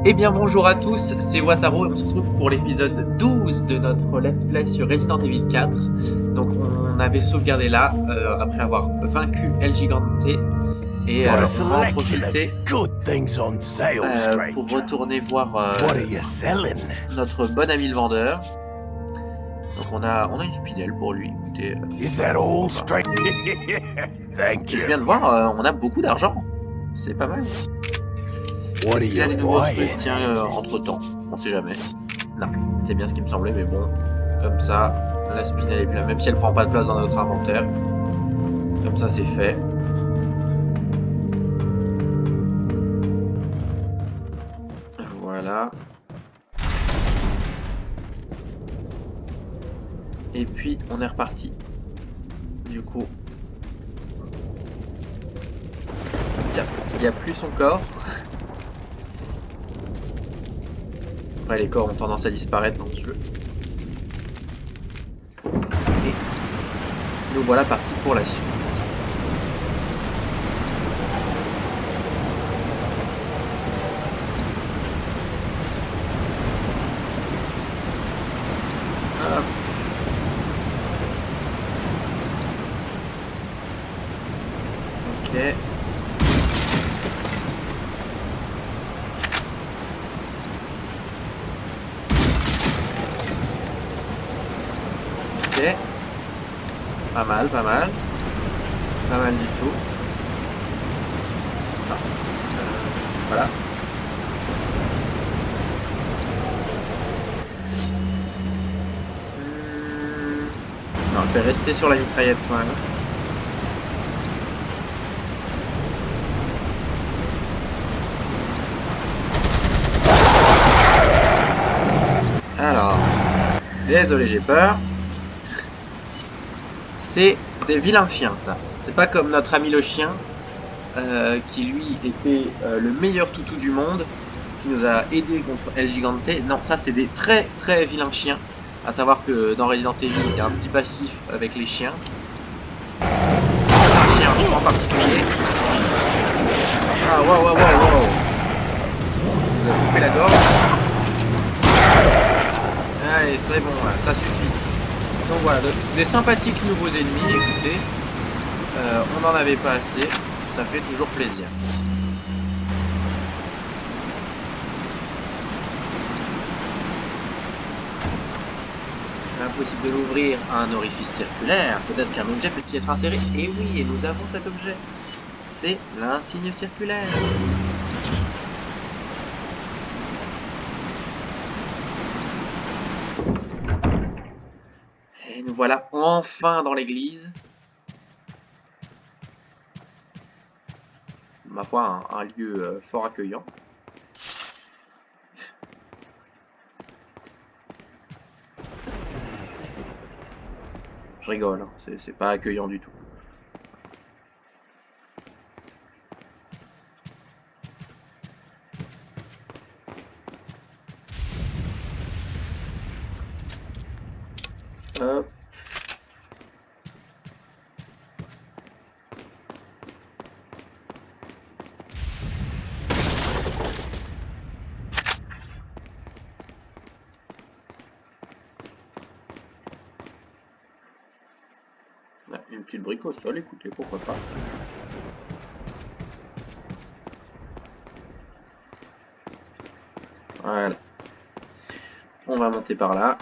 Eh bien bonjour à tous, c'est Wataru et on se retrouve pour l'épisode 12 de notre Let's Play sur Resident Evil 4. Donc on avait sauvegardé là, après avoir vaincu El Gigante, et Got a on va en selection of profiter good things on sale, pour stranger. retourner voir What are you selling? notre bon ami le vendeur. Donc on a une spinelle pour lui, écoutez. Is that all, Enfin, stranger? Thank et je viens de you. voir, on a beaucoup d'argent, c'est pas mal. What Est-ce are qu'il a you des nouveaux buying? trucs, tiens, entre temps? On sait jamais. Non, c'est bien ce qui me semblait, mais bon, comme ça, la spin elle est plus là, même si elle prend pas de place dans notre inventaire. Comme ça, c'est fait. Voilà. Et puis, on est reparti. Du coup, tiens, il n'y a plus son corps. Après, les corps ont tendance à disparaître dans ce jeu. Et nous voilà partis pour la suite. Hop. Ok. Ok. Pas mal, pas mal. Pas mal du tout. Ah. Voilà. Non, je vais rester sur la mitraillette quand même. Alors, désolé, j'ai peur. C'est des vilains chiens, ça. C'est pas comme notre ami le chien, qui lui était le meilleur toutou du monde, qui nous a aidé contre El Gigante. Non, ça c'est des très très vilains chiens. À savoir que dans Resident Evil, il y a un petit passif avec les chiens. Un chien en particulier. Ah, wow, wow, wow, wow. Il nous a coupé la gorge. Allez, c'est bon, là, ça suffit. Donc voilà, des sympathiques nouveaux ennemis, écoutez. On n'en avait pas assez, ça fait toujours plaisir. Impossible de l'ouvrir à un orifice circulaire, peut-être qu'un objet peut y être inséré. Et oui, et nous avons cet objet. C'est l'insigne circulaire. Et nous voilà enfin dans l'église. Ma foi, un lieu fort accueillant. Je rigole, hein, c'est pas accueillant du tout. Hop. Une petite brique au sol, écoutez, pourquoi pas. Voilà. On va monter par là.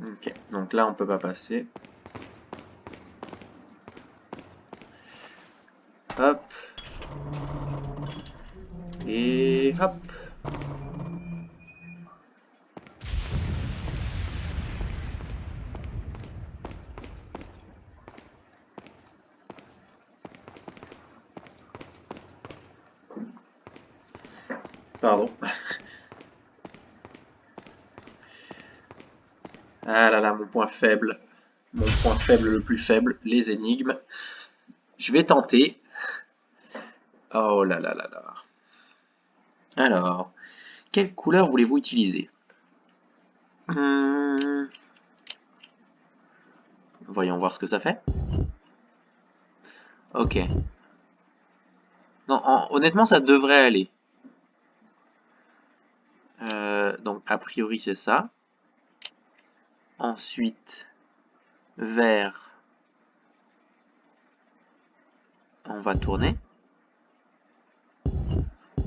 Ok, donc là on peut pas passer. Hop. Et hop. Pardon. Ah là là, mon point faible. Mon point faible le plus faible, les énigmes. Je vais tenter. Oh là là là là. Alors, quelle couleur voulez-vous utiliser? Voyons voir ce que ça fait. Ok. Non, honnêtement, ça devrait aller. Donc, a priori, c'est ça. Ensuite, vert. On va tourner.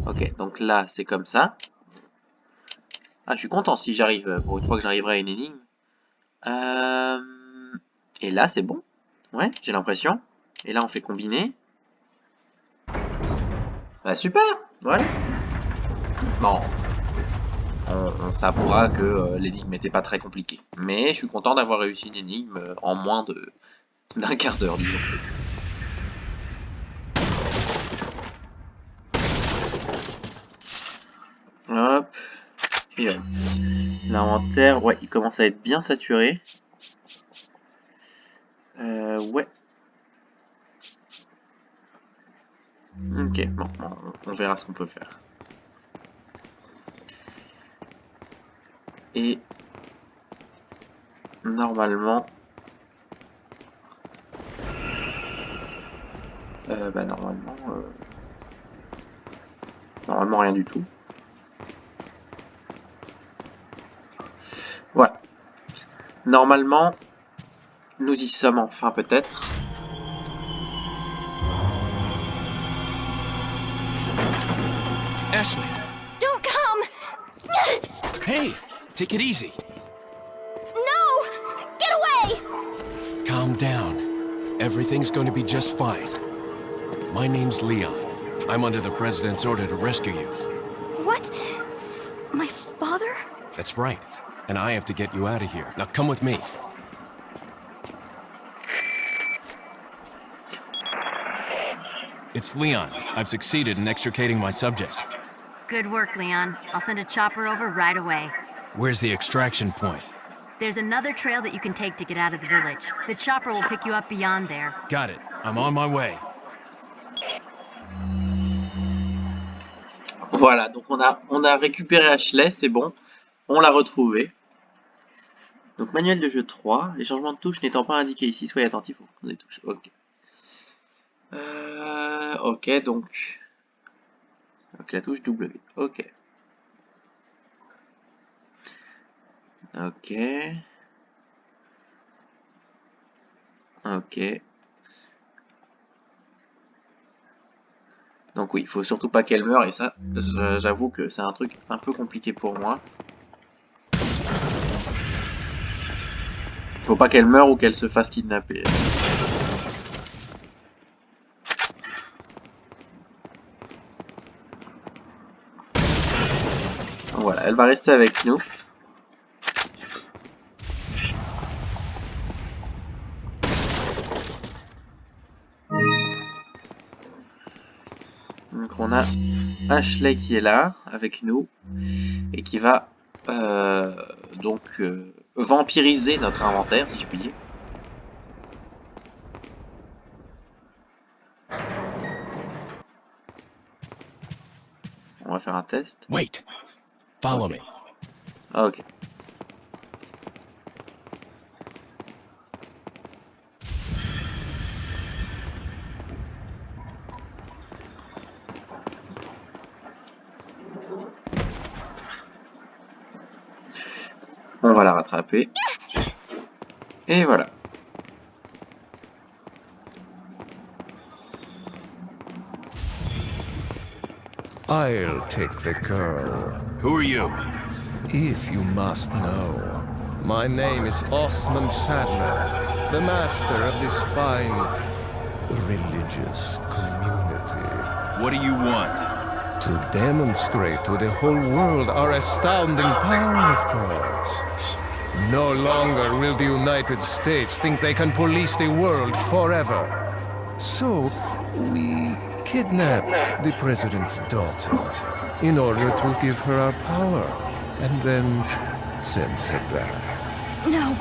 Ok, donc là, c'est comme ça. Ah, je suis content si j'arrive, pour une fois que j'arriverai à une énigme. Et là, c'est bon. Ouais, j'ai l'impression. Et là, on fait combiner. Bah, super. Voilà. Bon. On s'avouera que l'énigme n'était pas très compliquée. Mais je suis content d'avoir réussi une énigme en moins d'un quart d'heure, disons. Hop. Et hop. L'inventaire, ouais, il commence à être bien saturé. Ouais. Ok, bon, on verra ce qu'on peut faire. Et normalement, bah normalement rien du tout. Voilà. Normalement, nous y sommes enfin peut-être. Ashley! Don't come! Hey! Take it easy. No! Get away! Calm down. Everything's going to be just fine. My name's Leon. I'm under the President's order to rescue you. What? My father? That's right. And I have to get you out of here. Now come with me. It's Leon. I've succeeded in extricating my subject. Good work, Leon. I'll send a chopper over right away. Where's the extraction point? There's another trail that you can take to get out of the village. The chopper will pick you up beyond there. Got it. I'm on my way. Voilà, donc on a récupéré Ashley, c'est bon. On l'a retrouvé. Donc manuel de jeu 3, les changements de touches n'étant pas indiqués ici, soyez attentifs aux fonctions des touches. Ok. Ok, donc la touche W. Ok. Ok. Ok. Donc oui, il faut surtout pas qu'elle meure, et ça, j'avoue que c'est un truc un peu compliqué pour moi. Faut pas qu'elle meure ou qu'elle se fasse kidnapper. Voilà, elle va rester avec nous. Donc on a Ashley qui est là, avec nous, et qui va vampiriser notre inventaire, si je puis dire. On va faire un test. Wait. Follow me. Ok. On va la rattraper. Et voilà. I'll take the girl, Who are you? if you must know. My name is Osmond Sadler, the master of this fine religious community. What do you want? To demonstrate to the whole world our astounding power, of course. No longer will the United States think they can police the world forever. So, we kidnap the president's daughter in order to give her our power and then send her back. No.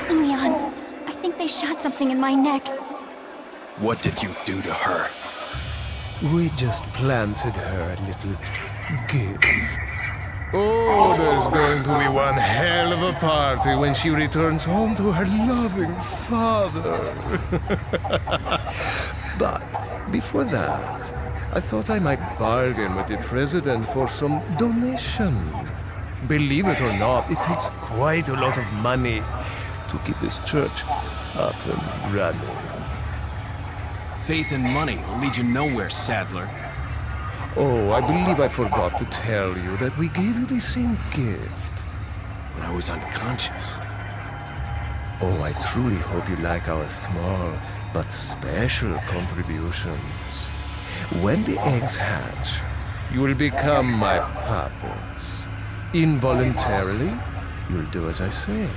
Leon, I think they shot something in my neck. What did you do to her? We just planted her a little gift. Oh, there's going to be one hell of a party when she returns home to her loving father. But before that, I thought I might bargain with the president for some donation. Believe it or not, it takes quite a lot of money to keep this church up and running. Faith and money will lead you nowhere, Sadler. Oh, I believe I forgot to tell you that we gave you the same gift. When I was unconscious. Oh, I truly hope you like our small but special contributions. When the eggs hatch, you will become my puppets. Involuntarily, you'll do as I say.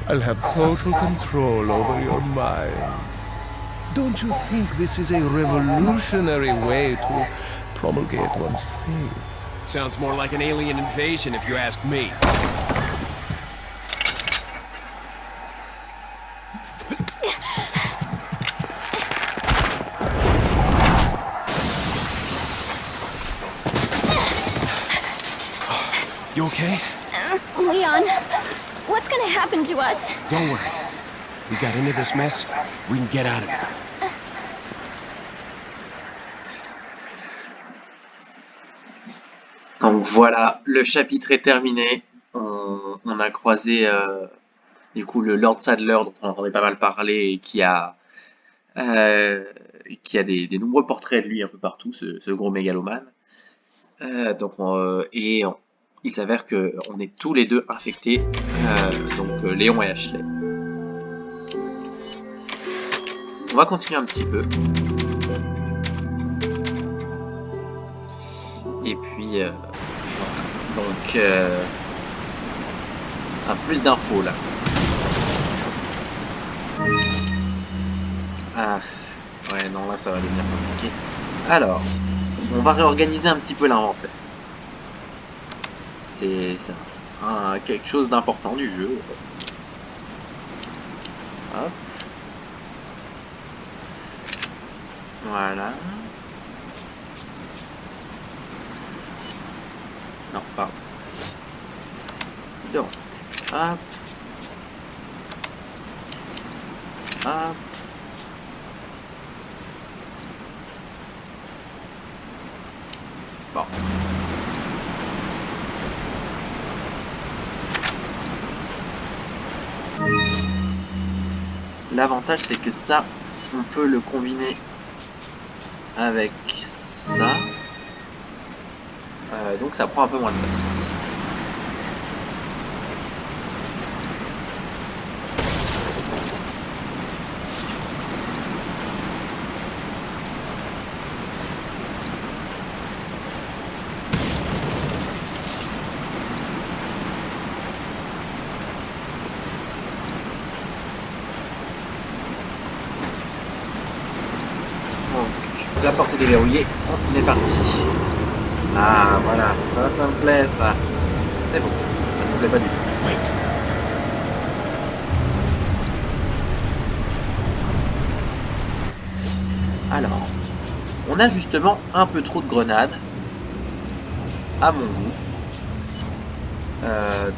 I'll have total control over your minds. Don't you think this is a revolutionary way to promulgate one's faith? Sounds more like an alien invasion if you ask me. You okay? Leon, what's gonna happen to us? Don't worry. We got into this mess, we can get out of it. Donc voilà, le chapitre est terminé. On a croisé du coup le Lord Sadler dont on entendait pas mal parler et qui a des nombreux portraits de lui un peu partout, ce gros mégalomane. Il s'avère qu'on est tous les deux infectés, Léon et Ashley. On va continuer un petit peu. Et puis, voilà. Donc, plus d'infos là. Ah, ouais, non, là ça va devenir compliqué. Alors, on va réorganiser un petit peu l'inventaire. C'est quelque chose d'important du jeu. Hop. Voilà. Non, pardon. Donc, hop. Hop. Bon. L'avantage c'est que ça, on peut le combiner avec ça. Donc ça prend un peu moins de place. La porte est déverrouillée, on est parti. Ah voilà, ça me plaît ça. C'est bon, ça ne me plaît pas du tout. Wait. Alors, on a justement un peu trop de grenades, à mon goût.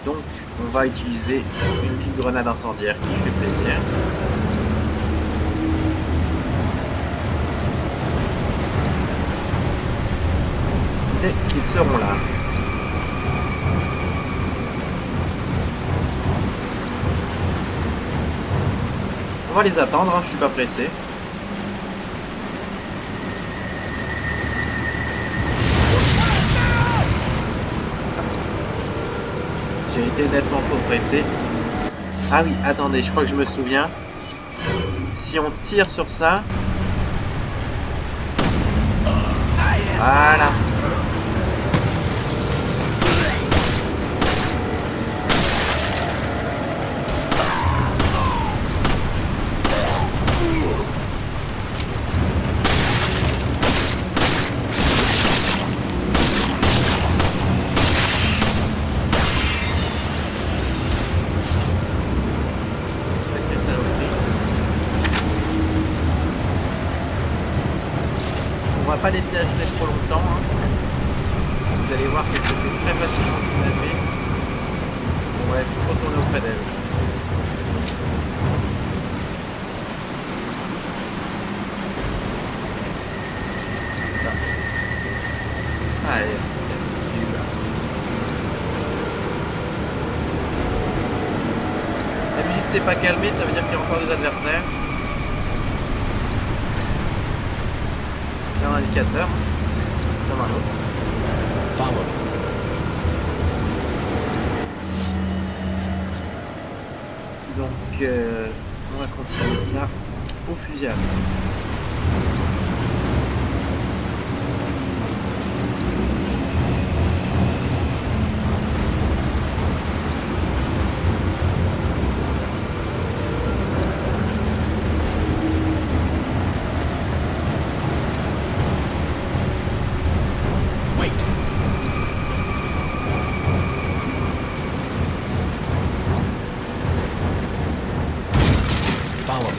Donc on va utiliser une petite grenade incendiaire qui fait plaisir. Et ils seront là. On va les attendre, hein, je suis pas pressé. J'ai été nettement trop pressé. Ah oui, attendez, je crois que je me souviens. Si on tire sur ça... Voilà. On va pas laisser Ashley trop longtemps. Hein. Vous allez voir que c'était très facilement kidnappé. On va retourner auprès d'elle. Allez. La musique s'est pas calmée, ça veut dire qu'il y a encore des adversaires. C'est un indicateur, comme un autre. Follow me. Donc, on va continuer ça au fusil à pompe. Wait. Follow me.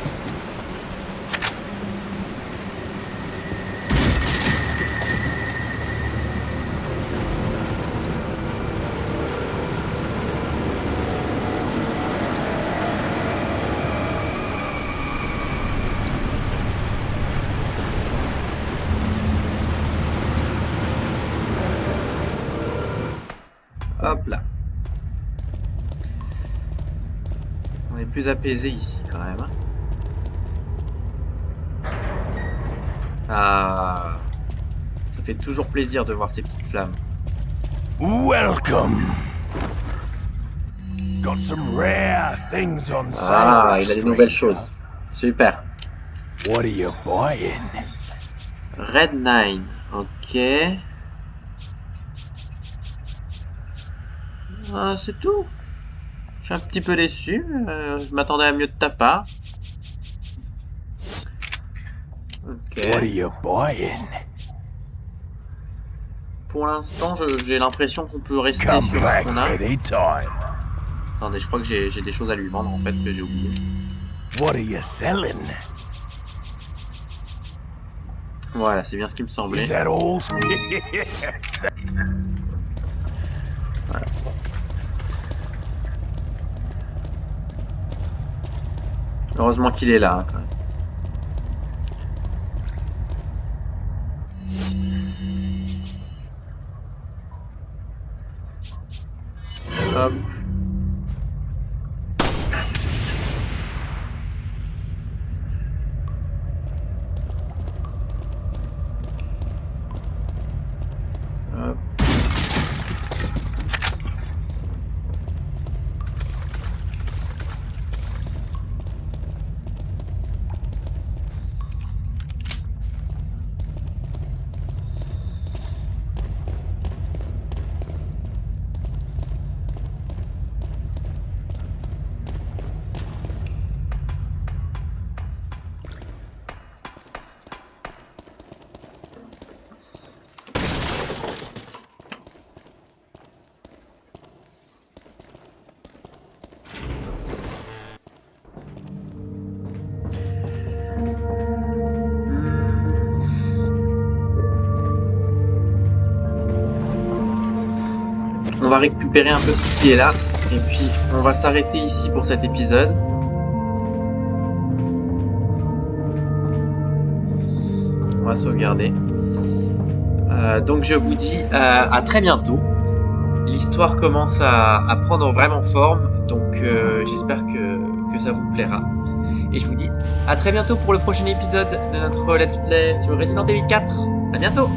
Hop là. On est plus apaisé ici quand même. Hein. Ah, ça fait toujours plaisir de voir ces petites flammes. Welcome. Got some rare things on sale. Ah, il a des nouvelles stranger. choses. Super. What are you buying? Red 9, ok. Ah, c'est tout. Je suis un petit peu déçu. Je m'attendais à mieux de ta part. Ok. What are you buying? Pour l'instant, j'ai l'impression qu'on peut rester Come sur ce back qu'on a. anytime. Attendez, je crois que j'ai des choses à lui vendre en fait que j'ai oublié. What are you selling? Voilà, c'est bien ce qui me semblait. Is that all? Heureusement qu'il est là, hein, quand même. Hop. Hop. On va récupérer un peu tout ce qui est là. Et puis, on va s'arrêter ici pour cet épisode. On va sauvegarder. Donc, je vous dis à très bientôt. L'histoire commence à prendre vraiment forme. Donc, j'espère que ça vous plaira. Et je vous dis à très bientôt pour le prochain épisode de notre Let's Play sur Resident Evil 4. À bientôt!